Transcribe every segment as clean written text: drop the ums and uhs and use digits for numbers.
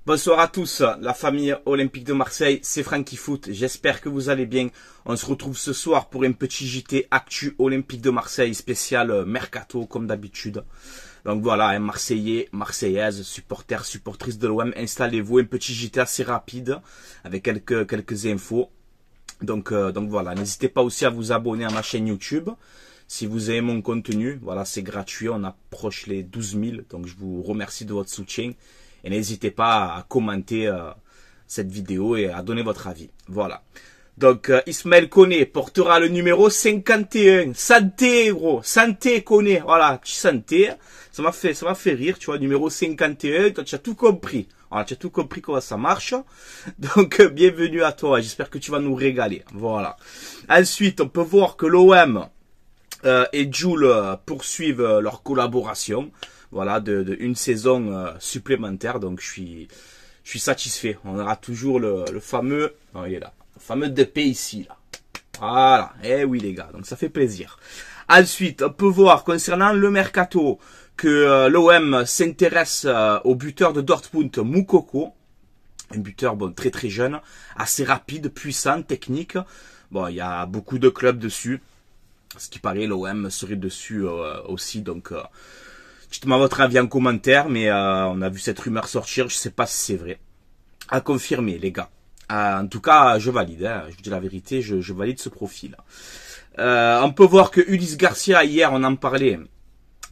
Bonsoir à tous, la famille Olympique de Marseille, c'est Francky Foot, j'espère que vous allez bien. On se retrouve ce soir pour un petit JT Actu Olympique de Marseille spécial Mercato comme d'habitude. Donc voilà, un Marseillais, Marseillaise, supporters, supportrices de l'OM, installez-vous, un petit JT assez rapide avec quelques infos. Donc voilà, n'hésitez pas aussi à vous abonner à ma chaîne YouTube. Si vous aimez mon contenu, voilà, c'est gratuit, on approche les 12 000, donc je vous remercie de votre soutien. Et n'hésitez pas à commenter cette vidéo et à donner votre avis. Voilà. Donc, Ismaël Koné portera le numéro 51. Santé, gros. Santé, Koné. Voilà, santé. Ça m'a fait rire, tu vois, numéro 51. Toi, tu as tout compris. Voilà, tu as tout compris comment ça marche. Donc, bienvenue à toi. J'espère que tu vas nous régaler. Voilà. Ensuite, on peut voir que l'OM et Jul poursuivent leur collaboration. Voilà, une saison supplémentaire, donc je suis satisfait. On aura toujours le fameux, non, il est là, le fameux DP ici, là. Voilà, eh oui les gars, donc ça fait plaisir. Ensuite, on peut voir concernant le mercato que l'OM s'intéresse au buteur de Dortmund, Moukoko, un buteur bon très très jeune, assez rapide, puissant, technique. Bon, il y a beaucoup de clubs dessus. Ce qui paraît, l'OM serait dessus aussi, donc. Dites-moi votre avis en commentaire, mais on a vu cette rumeur sortir, je sais pas si c'est vrai. À confirmer, les gars. En tout cas, je valide, hein, je vous dis la vérité, je valide ce profil. On peut voir que Ulysse Garcia, hier, on en parlait,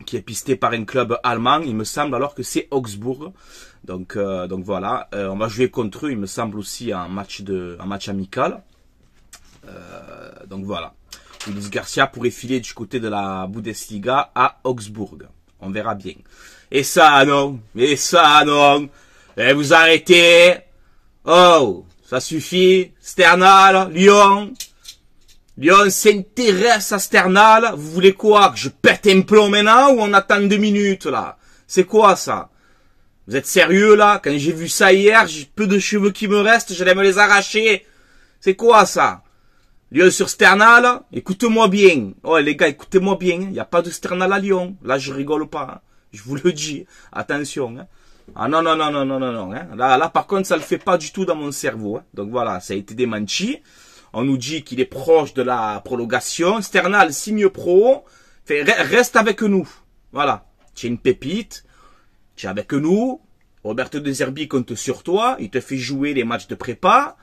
qui est pisté par un club allemand, il me semble, alors que c'est Augsbourg. Donc voilà, on va jouer contre eux, il me semble aussi, un match amical. Donc voilà. Ulysse Garcia pourrait filer du côté de la Bundesliga à Augsbourg. On verra bien. Et ça, non. Et ça, non. Et vous arrêtez. Oh, ça suffit. Sternal, Lyon. Lyon s'intéresse à Sternal. Vous voulez quoi? Que je pète un plomb maintenant ou on attend 2 minutes, là? C'est quoi, ça? Vous êtes sérieux, là? Quand j'ai vu ça hier, j'ai peu de cheveux qui me restent, j'allais me les arracher. C'est quoi, ça? Lyon sur Sternal, écoutez-moi bien. Oh les gars, écoutez-moi bien. Il n'y a pas de Sternal à Lyon. Là, je rigole pas. Hein. Je vous le dis. Attention. Hein. Ah non. Hein. Là, par contre, ça le fait pas du tout dans mon cerveau. Hein. Donc voilà, ça a été démenti. On nous dit qu'il est proche de la prolongation. Sternal signe pro. Reste avec nous. Voilà. Tu es une pépite. Tu es avec nous. Roberto De Zerbi compte sur toi. Il te fait jouer les matchs de prépa.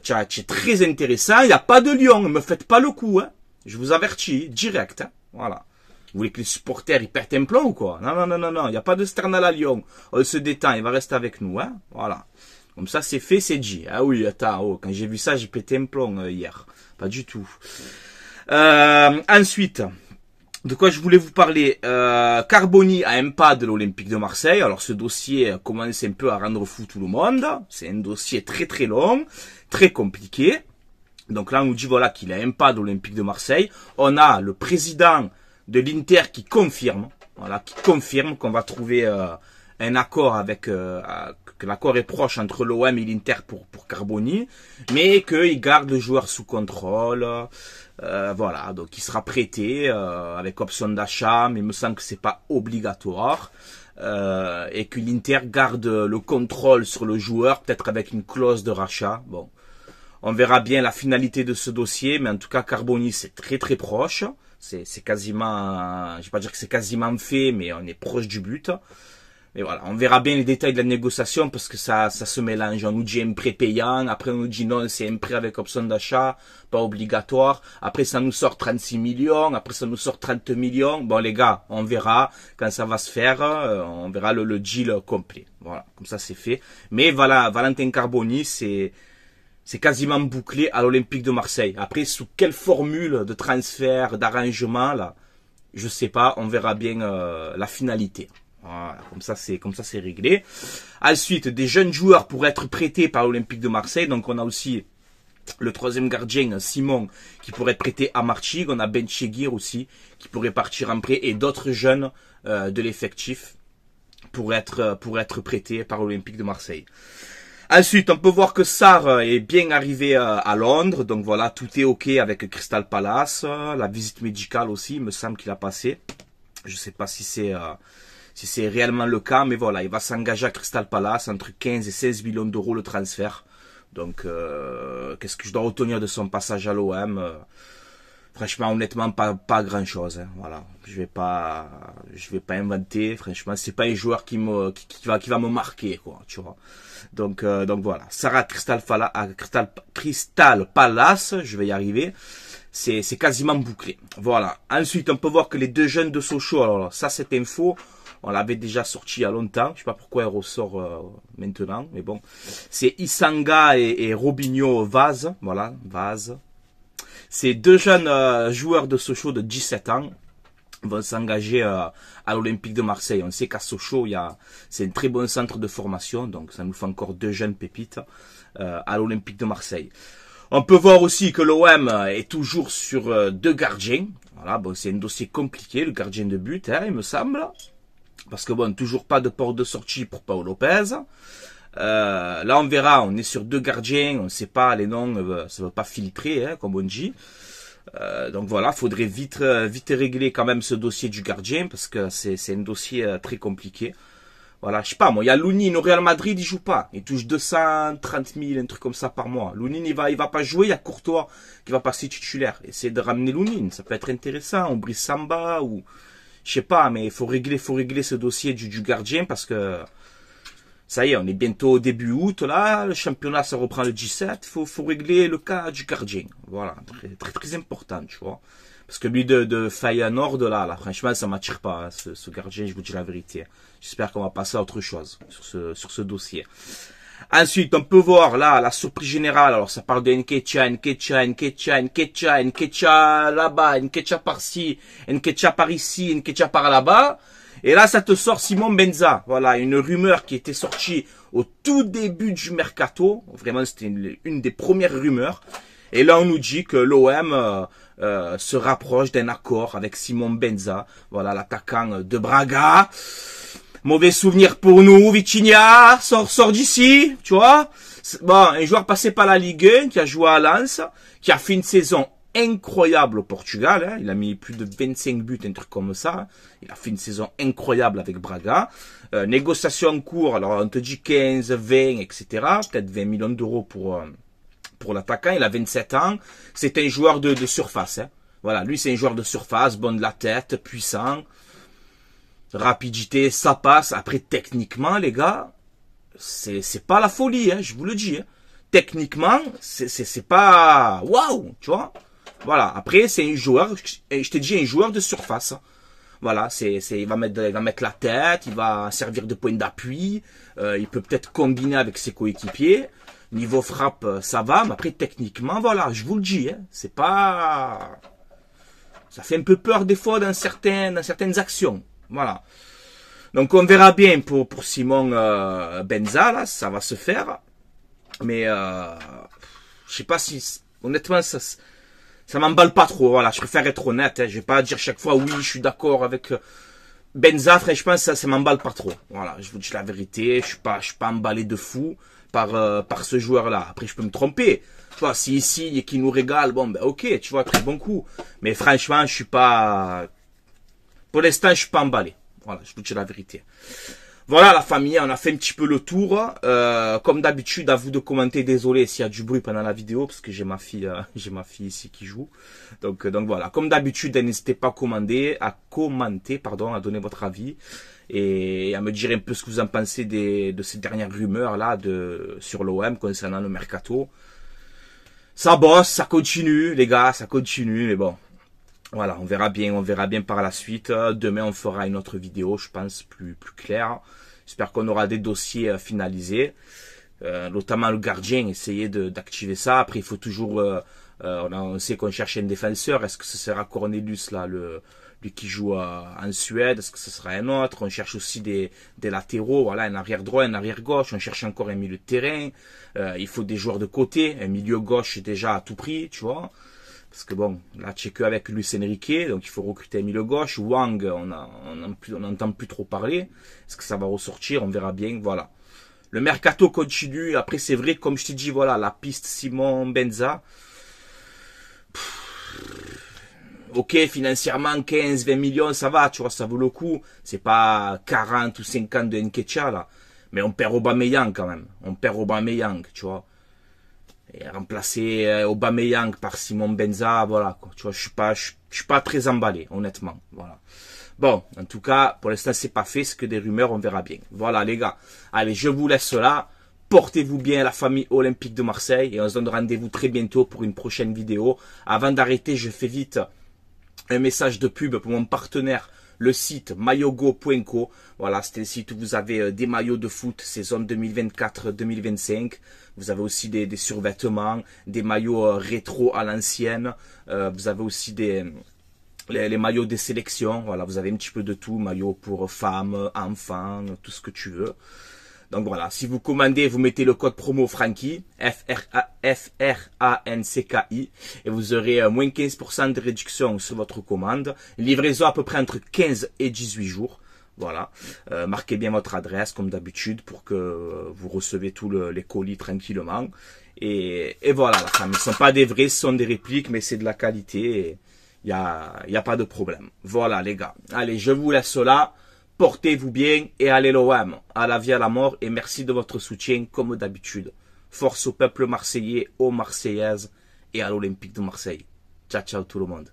Tu es très intéressant, il n'y a pas de Lyon, ne me faites pas le coup, hein. Je vous avertis, direct, hein. Voilà. Vous voulez que les supporters, ils pètent un plomb ou quoi? Non, il n'y a pas de Sternal à Lyon. On se détend, il va rester avec nous, hein. Voilà. Comme ça, c'est fait, c'est dit. Ah oui, attends, oh, quand j'ai vu ça, j'ai pété un plomb hier. Pas du tout. Ensuite, de quoi je voulais vous parler? Carboni a un pas de l'Olympique de Marseille. Alors ce dossier commence un peu à rendre fou tout le monde. C'est un dossier très très long, très compliqué. Donc là on nous dit voilà qu'il a un pas de l'Olympique de Marseille. On a le président de l'Inter qui confirme, voilà, qui confirme qu'on va trouver un accord avec que l'accord est proche entre l'OM et l'Inter pour Carboni, mais qu'il garde le joueur sous contrôle. Voilà, donc il sera prêté avec option d'achat, mais il me semble que c'est pas obligatoire, et que l'Inter garde le contrôle sur le joueur, peut-être avec une clause de rachat. Bon, on verra bien la finalité de ce dossier, mais en tout cas Carboni c'est très très proche, c'est quasiment, je vais pas dire que c'est quasiment fait, mais on est proche du but. Mais voilà, on verra bien les détails de la négociation parce que ça se mélange. On nous dit un prêt payant, après on nous dit non, c'est un prêt avec option d'achat, pas obligatoire. Après ça nous sort 36 millions, après ça nous sort 30 millions. Bon les gars, on verra quand ça va se faire, on verra le deal complet. Voilà, comme ça c'est fait. Mais voilà, Valentin Carboni, c'est quasiment bouclé à l'Olympique de Marseille. Après, sous quelle formule de transfert, d'arrangement, là, je sais pas, on verra bien la finalité. Voilà, comme ça c'est réglé. Ensuite, des jeunes joueurs pourraient être prêtés par l'Olympique de Marseille. Donc on a aussi le troisième gardien, Simon, qui pourrait être prêté à Martigues. On a Ben Chegir aussi, qui pourrait partir en prêt. Et d'autres jeunes de l'effectif pourraient être prêtés par l'Olympique de Marseille. Ensuite, on peut voir que Sarr est bien arrivé à Londres. Donc voilà, tout est OK avec Crystal Palace. La visite médicale aussi, il me semble qu'il a passé. Je sais pas si c'est si c'est réellement le cas, mais voilà, il va s'engager à Crystal Palace entre 15 et 16 millions d'euros le transfert. Donc, qu'est-ce que je dois retenir de son passage à l'OM? Franchement, honnêtement, pas grand chose. Hein, voilà, je vais pas inventer. Franchement, c'est pas un joueur qui va me marquer, quoi. Tu vois. Donc voilà. Sarah Crystal Palace, je vais y arriver. C'est quasiment bouclé. Voilà. Ensuite, on peut voir que les deux jeunes de Sochaux. Alors ça, cette info, on l'avait déjà sorti il y a longtemps. Je sais pas pourquoi elle ressort maintenant, mais bon. C'est Isanga et Robinho Vaz. Voilà, Vaz. Ces deux jeunes joueurs de Sochaux de 17 ans vont s'engager à l'Olympique de Marseille. On sait qu'à Sochaux, c'est un très bon centre de formation, donc ça nous fait encore deux jeunes pépites à l'Olympique de Marseille. On peut voir aussi que l'OM est toujours sur deux gardiens. Voilà, bon, c'est un dossier compliqué, le gardien de but, hein, il me semble. Parce que bon, toujours pas de porte de sortie pour Pau Lopez. Là, on verra, on est sur deux gardiens, on ne sait pas les noms, ça ne va pas filtrer, hein, comme on dit. Donc voilà, faudrait vite régler quand même ce dossier du gardien, parce que c'est un dossier très compliqué. Voilà, je sais pas, moi, il y a Lounine au Real Madrid, il joue pas. Il touche 230 000, un truc comme ça par mois. Lounine, il va pas jouer, il y a Courtois qui va passer titulaire. Essayez de ramener Lounine, ça peut être intéressant, ou Brice Samba, ou, je sais pas, mais il faut régler ce dossier du gardien, parce que, ça y est, on est bientôt au début août, là, le championnat, ça reprend le 17, faut régler le cas du gardien. Voilà, très important, tu vois. Parce que lui de Feyenoord, là, franchement, ça m'attire pas, hein, ce gardien, je vous dis la vérité. J'espère qu'on va passer à autre chose sur ce dossier. Ensuite, on peut voir, là, la surprise générale. Alors, ça parle de Nketiah là-bas, Nketiah par-ci, Nketiah par-ici, Nketiah par-là-bas. Et là, ça te sort Simon Benza. Voilà, une rumeur qui était sortie au tout début du mercato. Vraiment, c'était une des premières rumeurs. Et là, on nous dit que l'OM se rapproche d'un accord avec Simon Benza. Voilà, l'attaquant de Braga. Mauvais souvenir pour nous. Vitinha, sort d'ici, tu vois. Bon, un joueur passé par la Ligue 1, qui a joué à Lens, qui a fait une saison incroyable au Portugal, hein. Il a mis plus de 25 buts, un truc comme ça. Il a fait une saison incroyable avec Braga. Négociation en cours, alors on te dit 15, 20, etc. Peut-être 20 millions d'euros pour l'attaquant. Il a 27 ans. C'est un joueur de surface. Hein. Voilà, lui c'est un joueur de surface, bon de la tête, puissant. Rapidité, ça passe. Après, techniquement, les gars, c'est pas la folie, hein, je vous le dis. Hein. Techniquement, c'est pas waouh, tu vois. Voilà. Après, c'est un joueur, je t'ai dit, un joueur de surface. Voilà, il va mettre la tête, il va servir de point d'appui, il peut peut-être combiner avec ses coéquipiers. Niveau frappe, ça va, mais après, techniquement, voilà, je vous le dis, hein, c'est pas, ça fait un peu peur des fois dans certaines actions. Voilà. Donc, on verra bien pour Simon Benza, là, ça va se faire. Mais, je sais pas si, honnêtement, ça m'emballe pas trop, voilà, je préfère être honnête, hein. Je vais pas dire chaque fois, oui, je suis d'accord avec Benza, franchement, ça m'emballe pas trop, voilà, je vous dis la vérité, je suis pas emballé de fou par ce joueur-là, après je peux me tromper, tu vois, si ici, et qu'il nous régale, bon, ben ok, tu vois, très bon coup, mais franchement, je suis pas, pour l'instant, je suis pas emballé, voilà, je vous dis la vérité. Voilà la famille, on a fait un petit peu le tour. Comme d'habitude, à vous de commenter. Désolé s'il y a du bruit pendant la vidéo parce que j'ai ma fille ici qui joue. Donc voilà. Comme d'habitude, n'hésitez pas à commenter, à donner votre avis et à me dire un peu ce que vous en pensez de ces dernières rumeurs là sur l'OM concernant le mercato. Ça bosse, ça continue, les gars, ça continue. Mais bon. Voilà, on verra bien par la suite. Demain, on fera une autre vidéo, je pense, plus claire. J'espère qu'on aura des dossiers finalisés, notamment le gardien, essayer d'activer ça. Après, il faut toujours, on sait qu'on cherche un défenseur. Est-ce que ce sera Cornelius, là, lui qui joue en Suède? Est-ce que ce sera un autre? On cherche aussi des latéraux, voilà, un arrière droit, un arrière gauche. On cherche encore un milieu de terrain. Il faut des joueurs de côté, un milieu gauche déjà à tout prix, tu vois. Parce que bon, là, tu es que avec Luis Enrique, donc il faut recruter un milieu gauche. Wang, on n'entend plus trop parler. Est-ce que ça va ressortir? On verra bien, voilà. Le mercato continue. Après, c'est vrai, comme je t'ai dit, voilà, la piste Simon Benza. Ok, financièrement, 15, 20 millions, ça va, tu vois, ça vaut le coup. C'est pas 40 ou 50 de Nketiah, là. Mais on perd Aubameyang, quand même. On perd Aubameyang, tu vois. Et remplacer Aubameyang par Simon Benza, voilà, quoi. Tu vois, je suis pas très emballé, honnêtement. Voilà. Bon, en tout cas, pour l'instant, c'est pas fait, c'est que des rumeurs, on verra bien. Voilà, les gars. Allez, je vous laisse là. Portez-vous bien, la famille olympique de Marseille, et on se donne rendez-vous très bientôt pour une prochaine vidéo. Avant d'arrêter, je fais vite un message de pub pour mon partenaire, le site maillogo.co. Voilà, c'est un site où vous avez des maillots de foot saison 2024-2025. Vous avez aussi des survêtements, des maillots rétro à l'ancienne. Vous avez aussi les maillots des sélections. Voilà, vous avez un petit peu de tout. Maillots pour femmes, enfants, tout ce que tu veux. Donc voilà, si vous commandez, vous mettez le code promo Francky, F-R-A-N-C-K-I, et vous aurez moins 15% de réduction sur votre commande. Livraison à peu près entre 15 et 18 jours. Voilà, marquez bien votre adresse comme d'habitude pour que vous recevez tous les colis tranquillement. Et voilà, la femme, ils sont pas des vrais, ce sont des répliques, mais c'est de la qualité. Il y a pas de problème. Voilà les gars, allez, je vous laisse là. Portez-vous bien et allez l'OM, à la vie à la mort, et merci de votre soutien comme d'habitude. Force au peuple marseillais, aux Marseillaises et à l'Olympique de Marseille. Ciao ciao tout le monde.